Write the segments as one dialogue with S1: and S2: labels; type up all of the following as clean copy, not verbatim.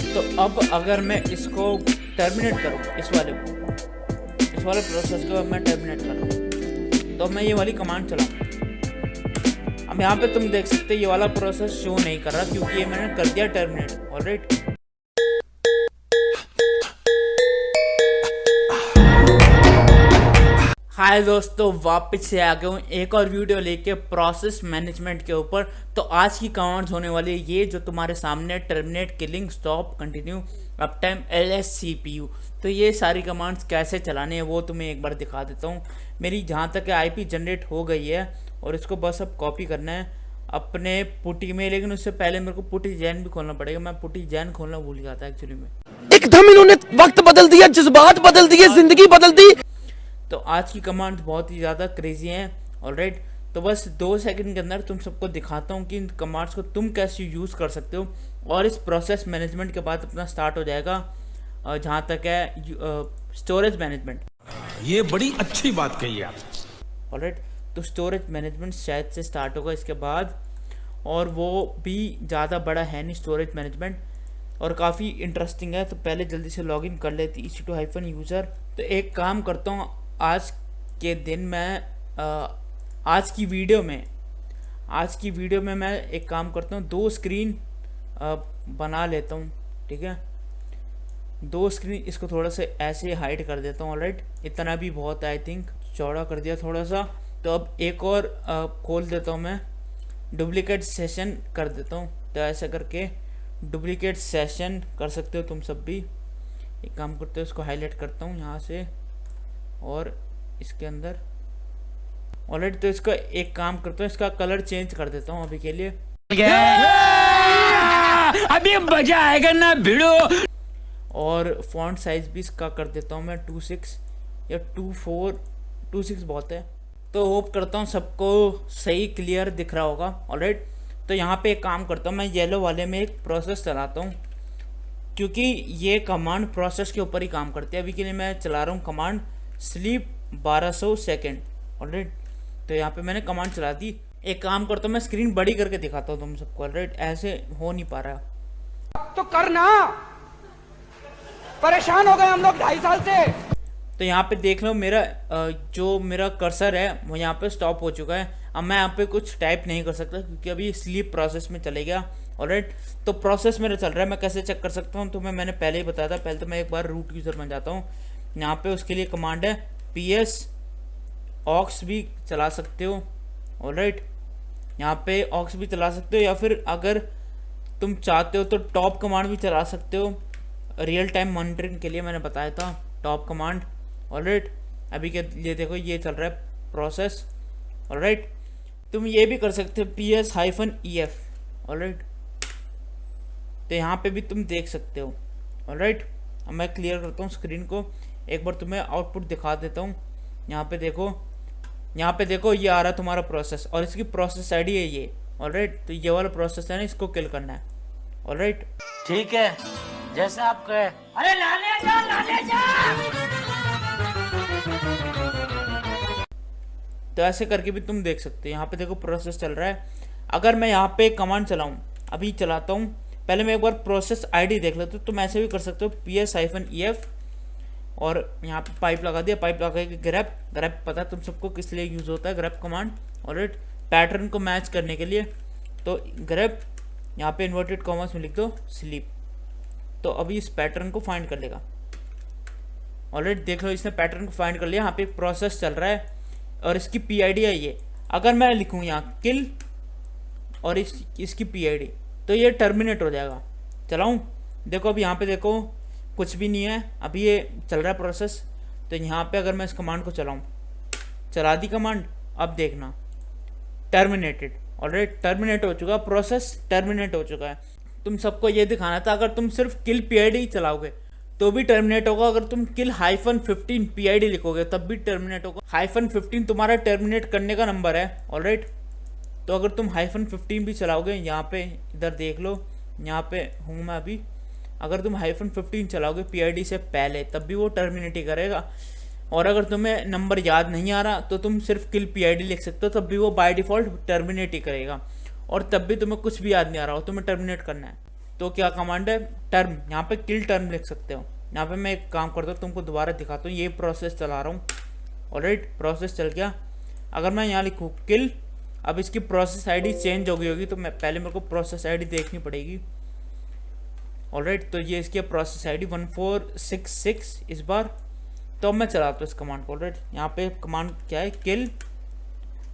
S1: तो अब अगर मैं इसको टर्मिनेट करूँ, इस वाले प्रोसेस को मैं टर्मिनेट करूँ, तो मैं ये वाली कमांड चलाऊँ। अब यहाँ पे तुम देख सकते हो ये वाला प्रोसेस शो नहीं कर रहा क्योंकि ये मैंने कर दिया टर्मिनेट। ऑलराइट, हाय दोस्तों, वापस से आ गया हूँ एक और वीडियो लेके प्रोसेस मैनेजमेंट के ऊपर। तो आज की कमांड्स होने वाली है ये जो तुम्हारे सामने, terminate, killing, stop, continue, up time, LSCPU। तो ये सारी कमांड्स कैसे चलाने हैं वो तुम्हें एक बार दिखा देता हूँ। मेरी जहाँ तक IP जनरेट हो गई है और इसको बस अब कॉपी करना है अपने पुटी में, लेकिन उससे पहले मेरे को पुटी जैन भी खोलना पड़ेगा। मैं पुटी जैन खोलना भूल गया था एक्चुअली में।
S2: एकदम इन्होंने वक्त बदल दिया, जज्बात बदल दिए, जिंदगी बदल दी।
S1: तो आज की कमांड बहुत ही ज़्यादा क्रेजी हैं। ऑलराइट, तो बस 2 सेकंड के अंदर तुम सबको दिखाता हूँ कि इन कमांड्स को तुम कैसे यूज़ कर सकते हो। और इस प्रोसेस मैनेजमेंट के बाद अपना स्टार्ट हो जाएगा जहाँ तक है स्टोरेज मैनेजमेंट।
S3: ये बड़ी अच्छी बात कही आप।
S1: ऑलराइट, तो स्टोरेज मैनेजमेंट शायद से स्टार्ट होगा इसके बाद, और वो भी ज़्यादा बड़ा है नहीं स्टोरेज मैनेजमेंट, और काफ़ी इंटरेस्टिंग है। तो पहले जल्दी से लॉगिन कर लेती EC2-यूज़र। तो एक काम करता हूँ, आज के दिन मैं आज की वीडियो में मैं एक काम करता हूँ, 2 स्क्रीन बना लेता हूँ। ठीक है, 2 स्क्रीन, इसको थोड़ा सा ऐसे हाइड कर देता हूँ। ऑलराइट, इतना भी बहुत, आई थिंक चौड़ा कर दिया थोड़ा सा। तो अब एक और खोल देता हूँ, मैं डुप्लीकेट सेशन कर देता हूँ। तो ऐसा करके डुप्लीकेट सेशन कर सकते हो तुम सब भी। एक काम करते हो, इसको हाईलाइट करता हूँ यहाँ से और इसके अंदर। ऑलराइट, तो इसका एक काम करता हूँ, इसका कलर चेंज कर देता हूँ अभी के लिए।
S2: अभी मजा आएगा ना भिड़ो।
S1: और फॉन्ट साइज भी इसका कर देता हूँ मैं 26 या 26 बहुत है। तो होप करता हूँ सबको सही क्लियर दिख रहा होगा। ऑलराइट, तो यहाँ पे एक काम करता हूँ, मैं येलो वाले में एक प्रोसेस चलाता हूँ क्योंकि ये कमांड प्रोसेस के ऊपर ही काम करती है। अभी के लिए मैं चला रहा हूँ कमांड स्लीप 1200 सेकेंड। ऑलराइट, तो यहाँ पे मैंने कमांड चला दी। एक काम करता हूँ, मैं स्क्रीन बड़ी करके दिखाता हूँ तुम सबको। ऑलराइट, ऐसे हो नहीं पा रहा
S4: तो करना, परेशान हो गए हम लोग 2.5 साल से।
S1: तो यहाँ पे देख लो, जो मेरा कर्सर है वो यहाँ पे स्टॉप हो चुका है। अब मैं यहाँ पे कुछ टाइप नहीं कर सकता क्योंकि अभी स्लीप प्रोसेस में चले गया। ऑलराइट, तो प्रोसेस मेरा चल रहा है। मैं कैसे चेक कर सकता हूँ, तो मैंने पहले ही बताया था। पहले तो मैं एक बार रूट यूज़र बन जाता हूँ। यहाँ पे उसके लिए कमांड है PS ऑक्स भी चला सकते हो। ऑलराइट, यहाँ पे ऑक्स भी चला सकते हो, या फिर अगर तुम चाहते हो तो टॉप कमांड भी चला सकते हो। रियल टाइम मॉनिटरिंग के लिए मैंने बताया था टॉप कमांड। ऑलराइट, अभी के लिए देखो ये चल रहा है प्रोसेस। ऑलराइट, तुम ये भी कर सकते हो PS-EF। ऑलराइट, तो यहाँ पे भी तुम देख सकते हो। ऑलराइट, अब मैं क्लियर करता हूँ स्क्रीन को, एक बार तुम्हें आउटपुट दिखा देता हूँ। यहाँ पे देखो ये आ रहा है तुम्हारा प्रोसेस, और इसकी प्रोसेस ID है ये। ऑलराइट, तो ये वाला प्रोसेस है ना, इसको किल करना है। ऑलराइट,
S5: ठीक है, जैसा आप कहे। अरे लाले जा।
S1: तो ऐसे करके भी तुम देख सकते हो। यहाँ पे देखो प्रोसेस चल रहा है। अगर मैं यहाँ पे कमांड चलाऊँ, अभी चलाता हूँ, पहले मैं एक बार प्रोसेस ID देख लेता हूँ। तुम ऐसे भी कर सकते हो PS-EF, और यहाँ पे पाइप लगा दिया। पाइप लगा के ग्रैब पता है तुम सबको किस लिए यूज़ होता है ग्रैब कमांड। ऑलराइट, पैटर्न को मैच करने के लिए। तो ग्रैब, यहाँ पे इन्वर्टेड कॉमर्स में लिख दो स्लीप। तो अभी इस पैटर्न को फाइंड कर लेगा। ऑलराइट, देख लो इसने पैटर्न को फाइंड कर लिया। यहाँ पे एक प्रोसेस चल रहा है और इसकी PID है ये। अगर मैं लिखूँ यहाँ किल और इसकी PID, तो ये टर्मिनेट हो जाएगा। चलाऊँ, देखो अभी यहाँ पे देखो कुछ भी नहीं है, अभी ये चल रहा है प्रोसेस। तो यहाँ पे अगर मैं इस कमांड को चलाऊँ, चला दी कमांड, अब देखना टर्मिनेटेड। ऑलराइट, टर्मिनेट हो चुका प्रोसेस, टर्मिनेट हो चुका है। तुम सबको ये दिखाना था, अगर तुम सिर्फ किल PID चलाओगे तो भी टर्मिनेट होगा। अगर तुम किल -15 PID लिखोगे तब भी टर्मिनेट होगा। -15 तुम्हारा टर्मिनेट करने का नंबर है। ऑलराइट, तो अगर तुम -15 भी चलाओगे, यहाँ पे इधर देख लो, यहाँ पे हूँ मैं अभी। अगर तुम -15 चलाओगे PID से पहले, तब भी वो टर्मिनेट ही करेगा। और अगर तुम्हें नंबर याद नहीं आ रहा तो तुम सिर्फ किल PID लिख सकते हो, तब भी वो बाय डिफ़ॉल्ट टर्मिनेट ही करेगा। और तब भी तुम्हें कुछ भी याद नहीं आ रहा हो, तुम्हें टर्मिनेट करना है। तो क्या कमांड है, टर्म, यहाँ पे किल टर्म लिख सकते हो। यहाँ पे मैं एक काम करता हूँ, तुमको दोबारा दिखाता हूँ, ये प्रोसेस चला रहा हूँ। ऑलराइट, प्रोसेस चल गया। अगर मैं यहाँ लिखूँ किल, अब इसकी प्रोसेस आईडी चेंज हो गई होगी, तो मैं पहले मेरे को प्रोसेस आईडी देखनी पड़ेगी। ऑलराइट, तो ये इसकी प्रोसेस आईडी 1466 इस बार। तो अब मैं चलाता हूँ इस कमांड को। ऑलराइट, यहाँ पे कमांड क्या है, किल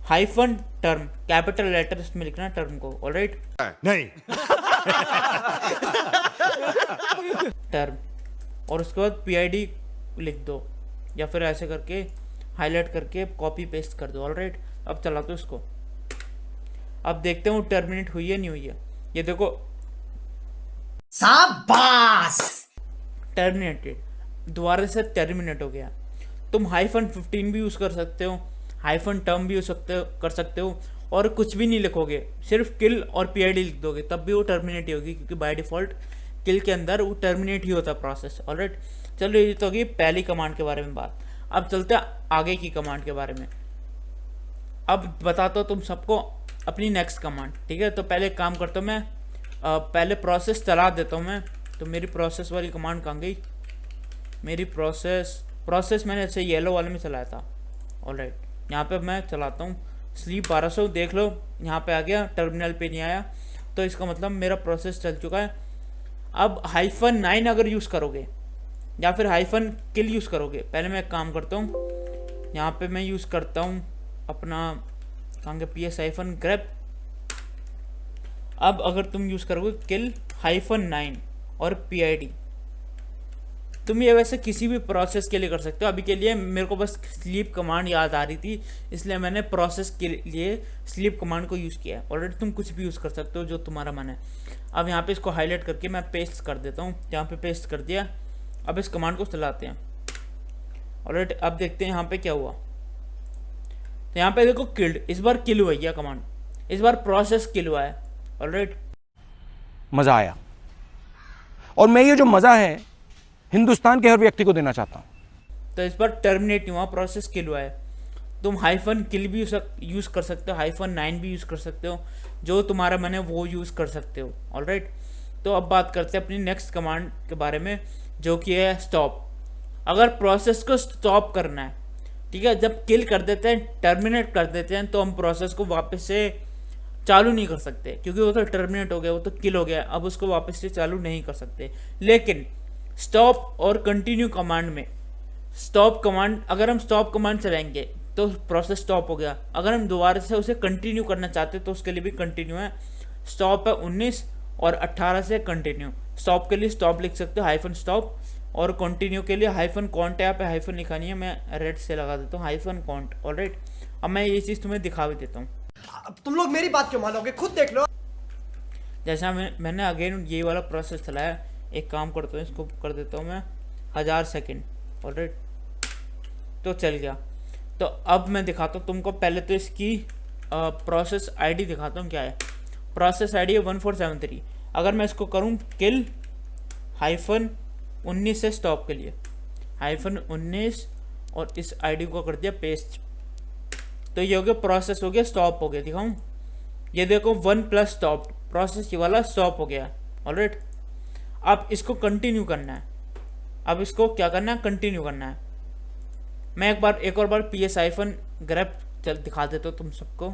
S1: हाइफन टर्म, कैपिटल लेटर्स में लिखना है टर्म को। ऑलराइट,
S6: नहीं
S1: टर्म, और उसके बाद PID लिख दो, या फिर ऐसे करके हाईलाइट करके कॉपी पेस्ट कर दो। ऑलराइट, अब चला दो इसको। अब देखते हैं वो टर्मिनेट हुई है नहीं हुई है। ये देखो,
S5: शाबाश।
S1: टर्मिनेटेड, दोबारा से टर्मिनेट हो गया। तुम -15 भी यूज़ कर सकते हो, हाइफन टर्म भी यूज कर सकते हो, और कुछ भी नहीं लिखोगे, सिर्फ किल और PID लिख दोगे, तब भी वो टर्मिनेट ही होगी, क्योंकि बाय डिफ़ॉल्ट किल के अंदर वो टर्मिनेट ही होता है प्रोसेस। ऑलराइट, चलो ये तो होगी पहली कमांड के बारे में बात। अब चलते हैं आगे की कमांड के बारे में। अब बताता हूँ तुम सबको अपनी नेक्स्ट कमांड, ठीक है। तो पहले एक काम करता हूँ मैं, पहले प्रोसेस चला देता हूँ मैं। तो मेरी प्रोसेस वाली कमांड कहाँ गई, मेरी प्रोसेस मैंने ऐसे येलो वाले में चलाया था। ऑलराइट, यहाँ पे मैं चलाता हूँ स्लीप 1200, देख लो यहाँ पे आ गया, टर्मिनल पे नहीं आया, तो इसका मतलब मेरा प्रोसेस चल चुका है। अब -9 अगर यूज़ करोगे या फिर हाइफन किल यूज़ करोगे, पहले मैं एक काम करता हूँ, यहाँ पे मैं यूज़ करता हूँ अपना कहाँ के PS- ग्रेप। अब अगर तुम यूज़ करोगे किल -9 और PID, तुम ये वैसे किसी भी प्रोसेस के लिए कर सकते हो। अभी के लिए मेरे को बस स्लीप कमांड याद आ रही थी, इसलिए मैंने प्रोसेस के लिए स्लीप कमांड को यूज़ किया है। ऑलरेडी तुम कुछ भी यूज़ कर सकते हो जो तुम्हारा मन है। अब यहाँ पे इसको हाईलाइट करके मैं पेस्ट कर देता हूँ, यहाँ पे पेस्ट कर दिया। अब इस कमांड को चलाते हैं। ऑलरेडी अब देखते हैं यहाँ पे क्या हुआ। तो यहाँ पे देखो किल्ड, इस बार किल हुआ है कमांड, इस बार प्रोसेस किल हुआ है। ऑलराइट,
S2: मजा आया, और मैं ये जो मजा है हिंदुस्तान के हर व्यक्ति को देना चाहता हूं।
S1: तो इस बार टर्मिनेट नहीं हुआ, प्रोसेस किल हुआ है। तुम हाइफन किल भी यूज़ कर सकते हो, -9 भी यूज़ कर सकते हो, जो तुम्हारा मन है वो यूज़ कर सकते हो। ऑलराइट, तो अब बात करते हैं अपनी नेक्स्ट कमांड के बारे में, जो कि है स्टॉप। अगर प्रोसेस को स्टॉप करना है, ठीक है, जब किल कर देते हैं, टर्मिनेट कर देते हैं, तो हम प्रोसेस को वापस से चालू नहीं कर सकते, क्योंकि वो तो टर्मिनेट हो गया, वो तो किल हो गया, अब उसको वापस से चालू नहीं कर सकते। लेकिन स्टॉप और कंटिन्यू कमांड में, स्टॉप कमांड, अगर हम स्टॉप कमांड चलाएंगे तो प्रोसेस स्टॉप हो गया। अगर हम दोबारा से उसे कंटिन्यू करना चाहते हैं तो उसके लिए भी कंटिन्यू है। स्टॉप है 19 और 18 से कंटिन्यू। स्टॉप के लिए स्टॉप लिख सकते हो हाइफन स्टॉप, और कंटिन्यू के लिए हाइफन कॉन्ट है, यहाँ पे हाइफन लिखा नहीं है, मैं रेड से लगा देता हूँ हाइफन कॉन्ट। ऑलराइट, अब मैं ये चीज़ तुम्हें दिखा भी देता हूँ।
S4: तुम लोग मेरी बात क्यों मानोगे, खुद देख लो।
S1: जैसा मैंने अगेन ये वाला प्रोसेस चलाया, एक काम करता हूँ, इसको कर देता हूँ मैं 1000 सेकेंड। ऑलराइट, तो चल गया। तो अब मैं दिखाता हूँ तुमको, पहले तो इसकी प्रोसेस आईडी दिखाता हूँ क्या है। प्रोसेस आईडी है 1473। अगर मैं इसको करूँ किल -19 से स्टॉप के लिए -19, और इस आईडी को कर दिया पेस्ट, तो ये हो गया प्रोसेस, हो गया स्टॉप हो गया। दिखाऊँ, ये देखो 1+ स्टॉप, प्रोसेस ये वाला स्टॉप हो गया। ऑलराइट, अब इसको कंटिन्यू करना है। अब इसको क्या करना है, कंटिन्यू करना है। मैं एक और बार PS- ग्रेप दिखा देता हूँ तुम सबको।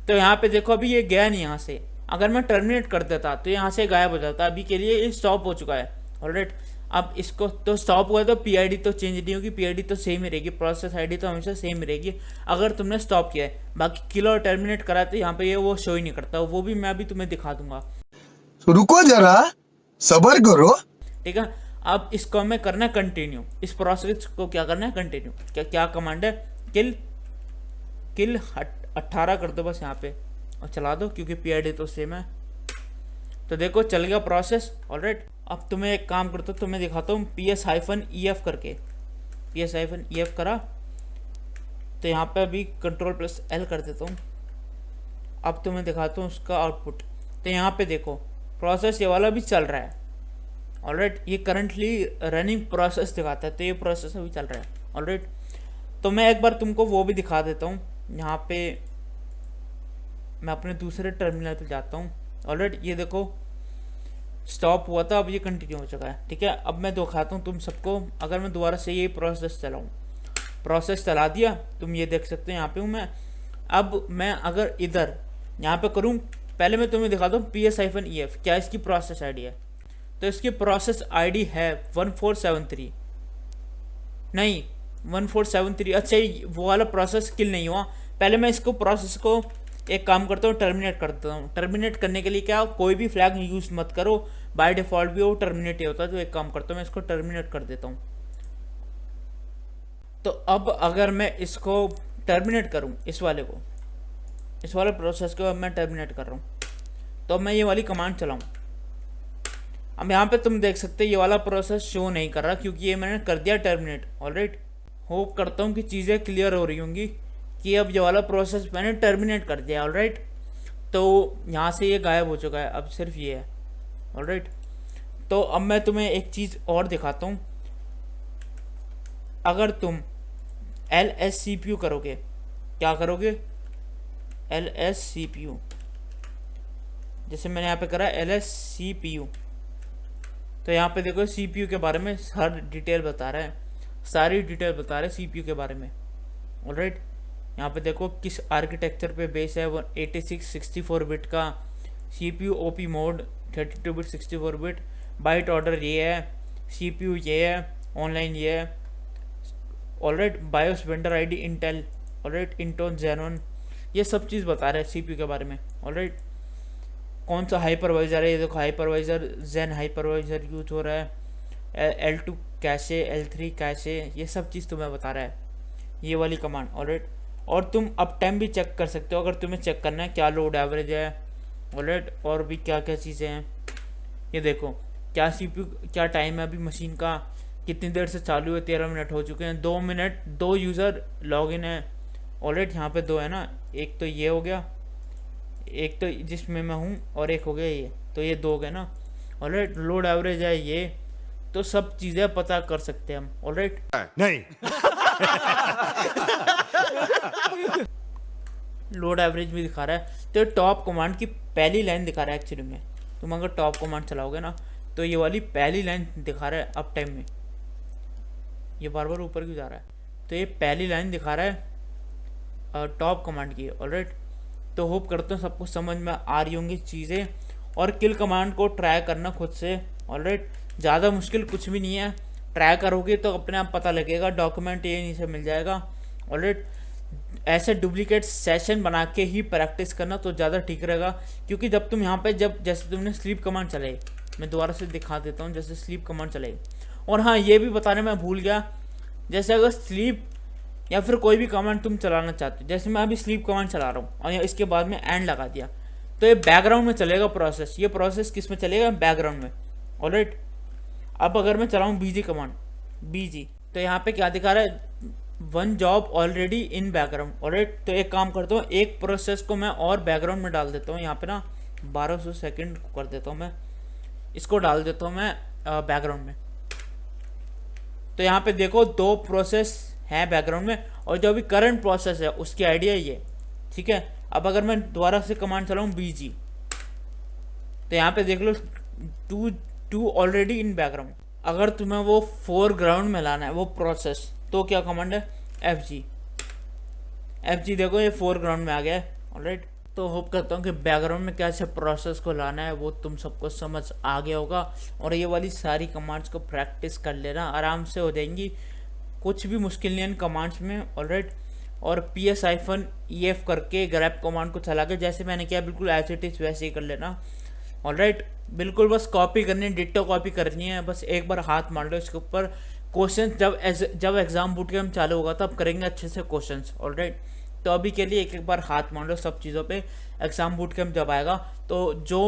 S1: तो यहाँ पे देखो, अभी ये गया नहीं यहाँ से। अगर मैं टर्मिनेट कर देता तो यहाँ से गायब हो जाता। अभी के लिए ये स्टॉप हो चुका है। ऑलराइट, अब इसको तो स्टॉप हुआ तो PID तो चेंज नहीं होगी, PID तो सेम ही रहेगी, प्रोसेस आईडी तो हमेशा सेम ही रहेगी अगर तुमने स्टॉप किया है। बाकी किल और टर्मिनेट करा तो यहाँ पे ये वो शो ही नहीं करता, वो भी मैं अभी तुम्हें दिखा दूंगा।
S6: रुको जरा, सबर करो।
S1: ठीक है, अब इसको हमें करना है कंटिन्यू। इस प्रोसेस को क्या करना है, कंटिन्यू। क्या कमांड है, किल 18 कर दो बस यहाँ पे और चला दो, क्योंकि PID तो सेम है। तो देखो चल गया प्रोसेस। ऑलराइट, अब तुम्हें एक काम करता हूँ, तुम्हें दिखाता हूँ PS-EF करके। PS-EF करा तो यहाँ पे अभी Ctrl+L कर देता हूँ। अब तुम्हें दिखाता हूँ उसका आउटपुट। तो यहाँ पे देखो प्रोसेस ये वाला भी चल रहा है। ऑलराइट, ये करंटली रनिंग प्रोसेस दिखाता है, तो ये प्रोसेस अभी चल रहा है। ऑलराइट, तो मैं एक बार तुमको वो भी दिखा देता हूँ। यहाँ पे मैं अपने दूसरे टर्मिनल पे जाता हूँ। ऑलराइट, ये देखो स्टॉप हुआ था, अब ये कंटिन्यू हो चुका है। ठीक है, अब मैं दिखाता हूँ तुम सबको। अगर मैं दोबारा से ये प्रोसेस चलाऊँ, प्रोसेस चला दिया, तुम ये देख सकते हो यहाँ पे हूँ मैं। अब मैं अगर इधर यहाँ पे करूँ, पहले मैं तुम्हें दिखाता हूँ PS-EF क्या इसकी प्रोसेस आईडी है। तो इसकी प्रोसेस आईडी है 1473, नहीं 1473। अच्छा, वो वाला प्रोसेस किल नहीं हुआ। पहले मैं इसको प्रोसेस को एक काम करता हूँ, टर्मिनेट कर देता हूँ। टर्मिनेट करने के लिए क्या, कोई भी फ्लैग यूज मत करो, बाय डिफॉल्ट भी वो टर्मिनेट ही होता है। तो एक काम करता हूँ, मैं इसको टर्मिनेट कर देता हूँ। तो अब अगर मैं इसको टर्मिनेट करूँ, इस वाले प्रोसेस को अब मैं टर्मिनेट कर रहा हूँ, तो मैं ये वाली कमांड चलाऊँ। अब यहाँ पे तुम देख सकते ये वाला प्रोसेस शो नहीं कर रहा, क्योंकि ये मैंने कर दिया टर्मिनेट। ऑलराइट, होप करता हूँ कि चीज़ें क्लियर हो रही होंगी कि अब ये वाला प्रोसेस मैंने टर्मिनेट कर दिया। ऑलराइट, तो यहाँ से ये गायब हो चुका है, अब सिर्फ ये है। ऑलराइट, तो अब मैं तुम्हें एक चीज़ और दिखाता हूँ। अगर तुम LSCPU करोगे, क्या करोगे, LSCPU, जैसे मैंने यहाँ पे करा LSCPU, तो यहाँ पे देखो CPU के बारे में हर डिटेल बता रहा है, सारी डिटेल बता रहे हैं CPU के बारे में। ऑलराइट, यहाँ पे देखो किस आर्किटेक्चर पे बेस है, 86 64 बिट का CPU, OP mode 32 bit 64 bit, byte order ये है, CPU ये है, ऑनलाइन ये है। Alright, BIOS vendor ID Intel, alright, Intel xenon, ये सब चीज़ बता रहे हैं CPU के बारे में। ऑलराइट, कौन सा हाइपरवाइज़र है, ये देखो हाइपरवाइज़र जेन हाइपरवाइज़र यूज हो रहा है, L2 कैशे, L3 कैशे, ये सब चीज़ तुम्हें बता रहा है ये वाली कमांड। ऑलराइट, और तुम अप टाइम भी चेक कर सकते हो अगर तुम्हें चेक करना है क्या लोड एवरेज है। ऑलराइट, और भी क्या क्या चीज़ें हैं, ये देखो क्या CPU क्या टाइम है अभी मशीन का, कितनी देर से चालू है, 13 मिनट हो चुके हैं, 2 मिनट 2 यूज़र लॉगिन है। ऑलराइट, यहाँ पे 2 है ना, एक तो ये हो गया, एक तो जिसमें मैं हूँ, और एक हो गया ये, तो ये 2 हो गए ना। ऑलराइट, लोड एवरेज है ये, तो सब चीज़ें पता कर सकते हैं हम। ऑलराइट,
S3: नहीं
S1: लोड एवरेज भी दिखा रहा है। तो टॉप कमांड की पहली लाइन दिखा रहा है एक्चुअली में। तुम अगर टॉप कमांड चलाओगे ना, तो ये वाली पहली लाइन दिखा रहा है अप टाइम में। ये बार बार ऊपर क्यों जा रहा है, तो ये पहली लाइन दिखा रहा है टॉप कमांड की। ऑलराइट, तो होप करता हूँ सबको समझ में आ रही होंगी चीज़ें, और किल कमांड को ट्राई करना खुद से। ऑलराइट, ज़्यादा मुश्किल कुछ भी नहीं है, ट्राई करोगे तो अपने आप पता लगेगा, डॉक्यूमेंट ये नीचे मिल जाएगा। ऑलराइट, ऐसे डुप्लीकेट सेशन बना के ही प्रैक्टिस करना तो ज़्यादा ठीक रहेगा, क्योंकि जब तुम यहाँ पे जैसे तुमने स्लीप कमांड चलाई, मैं दोबारा से दिखा देता हूँ जैसे स्लीप कमांड चलाई। और हाँ, ये भी बताने में भूल गया, जैसे अगर स्लीप या फिर कोई भी कमांड तुम चलाना चाहते हो, जैसे मैं अभी स्लीप कमांड चला रहा हूँ और इसके बाद में एंड लगा दिया, तो ये बैकग्राउंड में चलेगा प्रोसेस। ये प्रोसेस किस में चलेगा, बैकग्राउंड में। ऑलराइट, अब अगर मैं चलाऊँ BG कमांड, BG, तो यहाँ पे क्या दिखा रहा है, 1 job already in background. Alright, तो एक काम करता हूँ, एक प्रोसेस को मैं और बैकग्राउंड में डाल देता हूँ। यहाँ पे ना 1200 सेकेंड कर देता हूँ मैं, इसको डाल देता हूँ मैं बैकग्राउंड में। तो यहाँ पे देखो 2 प्रोसेस हैं बैकग्राउंड में, और जो अभी करंट प्रोसेस है उसकी आइडिया ये। ठीक है, अब अगर मैं दोबारा से कमांड चलाऊँ BG, तो यहाँ पे देख लो 2 ऑलरेडी इन बैकग्राउंड। अगर तुम्हें वो फोरग्राउंड में लाना है वो प्रोसेस, तो क्या कमांड है, FG देखो ये फोरग्राउंड में आ गया है। ऑलराइट, तो होप करता हूँ कि बैकग्राउंड में कैसे प्रोसेस को लाना है वो तुम सबको समझ आ गया होगा, और ये वाली सारी कमांड्स को प्रैक्टिस कर लेना, आराम से हो जाएंगी, कुछ भी मुश्किल नहीं है इन कमांड्स में। ऑलराइट, और PS-EF करके ग्रैब कमांड को चला के जैसे मैंने किया बिल्कुल एज इट इज़ वैसे ही कर लेना। ऑलराइट, बिल्कुल बस कॉपी करनी है, डिट्टो कॉपी करनी है, बस एक बार हाथ मार लो इसके ऊपर। क्वेश्चन जब एग्जाम बूट कैंप चालू होगा तब करेंगे अच्छे से क्वेश्चंस। ऑलराइट, तो अभी के लिए एक बार हाथ मान लो सब चीज़ों पे। एग्जाम बूट कैंप जब आएगा तो जो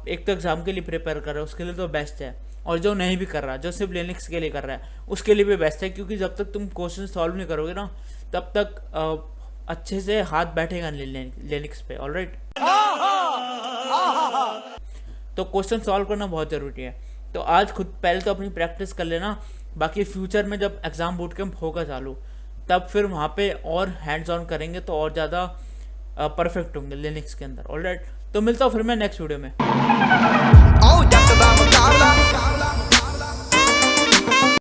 S1: एक तो एग्जाम के लिए प्रिपेयर कर रहा है उसके लिए तो बेस्ट है, और जो नहीं भी कर रहा, जो सिर्फ लिनक्स के लिए कर रहा है उसके लिए भी बेस्ट है, क्योंकि जब तक तुम क्वेश्चन सॉल्व नहीं करोगे ना तब तक अच्छे से हाथ बैठेगा लिनक्स पे। ऑलराइट, तो क्वेश्चन सॉल्व करना बहुत ज़रूरी है। तो आज खुद पहले तो अपनी प्रैक्टिस कर लेना, बाकी फ्यूचर में जब एग्ज़ाम बूट कैंप होगा चालू तब फिर वहाँ पे और हैंड्स ऑन करेंगे तो और ज़्यादा परफेक्ट होंगे लिनक्स के अंदर। ऑलराइट, तो मिलता हूँ फिर मैं नेक्स्ट वीडियो में।